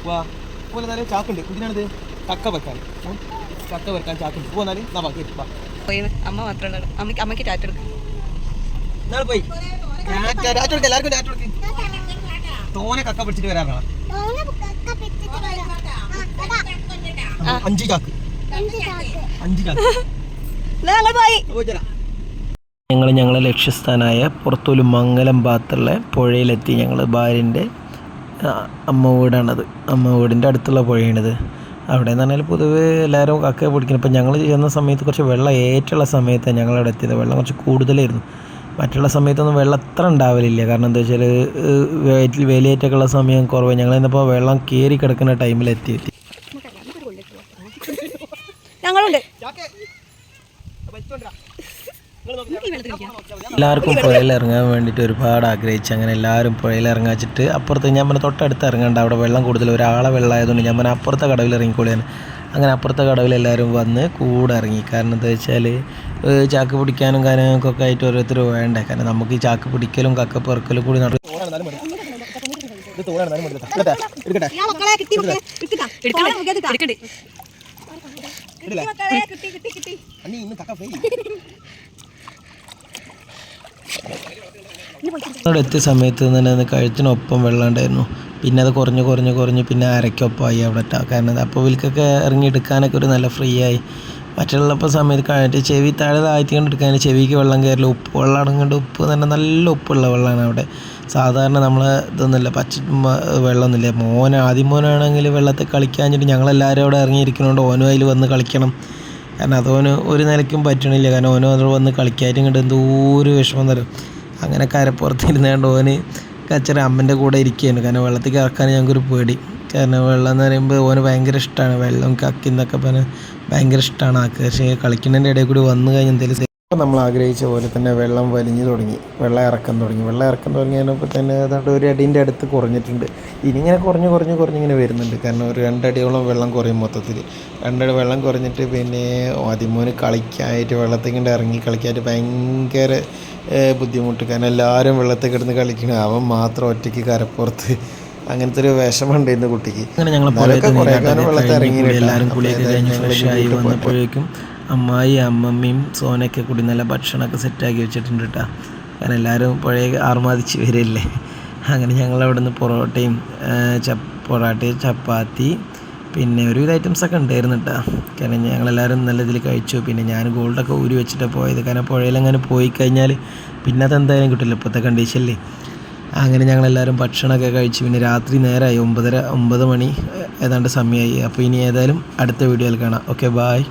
വാ പോലെ ചാക്കുണ്ട്. ഇതിനാണിത് ചക്ക വെക്കാൻ ചാക്കുണ്ട്. പോന്നാല് വാ കേട്ട് വാ. അമ്മ മാത്രമേ ഉള്ളൂ. അമ്മയ്ക്ക് ടാറ്റ എടുക്കും. നാളെ പോയി എല്ലാവർക്കും ടാറ്റ കൊടുക്ക്. തോനെ കക്ക പിടിച്ചിട്ട് വരാറാണ്. 5 ചാക്ക് ഞങ്ങളെ ലക്ഷ്യസ്ഥാനായ പുറത്തൊരു മംഗലം ഭാഗത്തുള്ള പുഴയിലെത്തി. ഞങ്ങൾ ഭാര്യൻ്റെ അമ്മ വീടാണത്. അമ്മ വീടിൻ്റെ അടുത്തുള്ള പുഴയാണിത്. അവിടെ എന്ന് പറഞ്ഞാൽ പൊതുവേ എല്ലാവരും കക്ക പിടിക്കണം. ഇപ്പം ഞങ്ങൾ ചെയ്യുന്ന സമയത്ത് കുറച്ച് വെള്ളം ഏറ്റുള്ള സമയത്താണ് ഞങ്ങളവിടെ എത്തിയത്. വെള്ളം കുറച്ച് കൂടുതലായിരുന്നു. മറ്റുള്ള സമയത്തൊന്നും വെള്ളം അത്ര ഉണ്ടാവലില്ല. കാരണം എന്താ വെച്ചാൽ വേലിയേറ്റൊക്കെ ഉള്ള സമയം കുറവ്. ഞങ്ങൾ ഇന്നിപ്പോൾ വെള്ളം കയറി കിടക്കുന്ന ടൈമിൽ എത്തി. എല്ലാവർക്കും പുഴയിൽ ഇറങ്ങാൻ വേണ്ടിയിട്ട് ഒരുപാട് ആഗ്രഹിച്ചു. അങ്ങനെ എല്ലാവരും പുഴയിൽ ഇറങ്ങാച്ചിട്ട് അപ്പുറത്ത് ഞാൻ പറഞ്ഞ തൊട്ടടുത്ത് ഇറങ്ങേണ്ട, അവിടെ വെള്ളം കൂടുതൽ ഒരാളെ വെള്ളമായതുകൊണ്ട് ഞാൻ പറഞ്ഞ അപ്പുറത്തെ കടവിൽ ഇറങ്ങിക്കോളിയാണ്. അങ്ങനെ അപ്പുറത്തെ കടവിൽ എല്ലാവരും വന്ന് കൂടെ ഇറങ്ങി. കാരണം എന്താ വെച്ചാൽ ചാക്ക് പിടിക്കാനും കാര്യങ്ങൾക്കൊക്കെ ആയിട്ട് ഓരോരുത്തർ വേണ്ടേ. കാരണം നമുക്ക് ഈ ചാക്ക് പിടിക്കലും കക്ക പെറുക്കലും കൂടി അവിടെ എത്തിയ സമയത്ത് തന്നെ കഴുത്തിനൊപ്പം വെള്ളം ഉണ്ടായിരുന്നു. പിന്നെ അത് കുറഞ്ഞ് പിന്നെ അരയ്ക്കൊപ്പമായി അവിടെ ഇട്ടാൽ. കാരണം അപ്പോൾ ഇവൽക്കൊക്കെ ഇറങ്ങിയെടുക്കാനൊക്കെ ഒരു നല്ല ഫ്രീ ആയി. മറ്റുള്ളപ്പോൾ സമയത്ത് കഴിഞ്ഞിട്ട് ചെവി താഴെ താഴ്ത്തിക്കൊണ്ട് എടുക്കാൻ ചെവിക്ക് വെള്ളം കയറില്ല. ഉപ്പ് വെള്ളം അടങ്ങേണ്ട ഉപ്പ് തന്നെ നല്ല ഉപ്പുള്ള വെള്ളമാണ് അവിടെ. സാധാരണ നമ്മൾ ഇതൊന്നുമില്ല, പച്ച വെള്ളമൊന്നുമില്ല. ആദ്യം മോനാണെങ്കിൽ വെള്ളത്തിൽ കളിക്കാഞ്ഞിട്ട് ഞങ്ങളെല്ലാവരും അവിടെ ഇറങ്ങിയിരിക്കുന്നതുകൊണ്ട് ഓനും അതിൽ വന്ന് കളിക്കണം. കാരണം അതോന് ഒരു നിലയ്ക്കും പറ്റണില്ല. കാരണം ഓനോ അതിൽ വന്ന് കളിക്കാനും ഇങ്ങോട്ട് എന്തോ ഒരു വിഷമം തരും. അങ്ങനെ കരപ്പുറത്തിരുന്നുകൊണ്ട് ഓന് കച്ചറ അമ്മൻ്റെ കൂടെ ഇരിക്കുകയാണ്. കാരണം വെള്ളത്തിൽ ഇറക്കാൻ ഞങ്ങൾക്കൊരു പേടി. കാരണം വെള്ളം എന്ന് പറയുമ്പോൾ ഓന് ഭയങ്കര ഇഷ്ടമാണ്. വെള്ളം കക്കിന്നൊക്കെ പറഞ്ഞാൽ ഭയങ്കര ഇഷ്ടമാണ് ആൾക്ക്. പക്ഷേ കളിക്കുന്നതിൻ്റെ ഇടയിൽ കൂടി വന്നു കഴിഞ്ഞാൽ എന്തെങ്കിലും നമ്മൾ ആഗ്രഹിച്ച പോലെ തന്നെ വെള്ളം വലിഞ്ഞു തുടങ്ങി. വെള്ളം ഇറക്കം തുടങ്ങിയപ്പോൾ തന്നെ ഏതാണ്ട് ഒരു അടീൻ്റെ അടുത്ത് കുറഞ്ഞിട്ടുണ്ട്. ഇനി ഇങ്ങനെ കുറഞ്ഞിങ്ങനെ വരുന്നുണ്ട്. കാരണം ഒരു 2 അടിയോളം വെള്ളം കുറയും മൊത്തത്തിൽ. 2 അടി വെള്ളം കുറഞ്ഞിട്ട് പിന്നെ ആദ്യമോന് കളിക്കാനായിട്ട് വെള്ളത്തിൽ കൊണ്ട് ഇറങ്ങി കളിക്കാനായിട്ട് ഭയങ്കര ബുദ്ധിമുട്ട്. കാരണം എല്ലാവരും വെള്ളത്തിൽ കിടന്ന് കളിക്കണം, അവൻ മാത്രം ഒറ്റയ്ക്ക് കരപ്പുറത്ത്. അങ്ങനത്തെ ഒരു വിഷമമുണ്ടായിരുന്നു കുട്ടിക്ക്. അങ്ങനെ ഞങ്ങൾ എല്ലാവരും കുളിയൊക്കെ കഴിഞ്ഞ് ഫ്രഷായി വന്നപ്പോഴേക്കും അമ്മമ്മയും സോനയൊക്കെ കൂടി നല്ല ഭക്ഷണമൊക്കെ സെറ്റാക്കി വെച്ചിട്ടുണ്ട് കേട്ടോ. കാരണം എല്ലാവരും പുഴയെ ആർമാദിച്ച് വരില്ലേ. അങ്ങനെ ഞങ്ങളവിടെ നിന്ന് പൊറോട്ടയും ചപ്പാത്തി പിന്നെ ഒരുവിധ ഐറ്റംസൊക്കെ ഉണ്ടായിരുന്നു കേട്ടോ. കാരണം ഞങ്ങളെല്ലാവരും നല്ല ഇതിൽ കഴിച്ചു. പിന്നെ ഞാൻ ഗോൾഡൊക്കെ ഊരി വെച്ചിട്ടാണ് പോയത്. കാരണം പുഴയിലെങ്ങനെ പോയി കഴിഞ്ഞാൽ പിന്നെ അതെന്തായാലും കിട്ടില്ല ഇപ്പോഴത്തെ കണ്ടീഷനിൽ. അങ്ങനെ ഞങ്ങളെല്ലാവരും ഭക്ഷണമൊക്കെ കഴിച്ച് പിന്നെ രാത്രി നേരമായി 9 മണി ഏതാണ്ട് സമയമായി. അപ്പോൾ ഇനി ഏതായാലും അടുത്ത വീഡിയോയിൽ കാണാം. Okay, bye.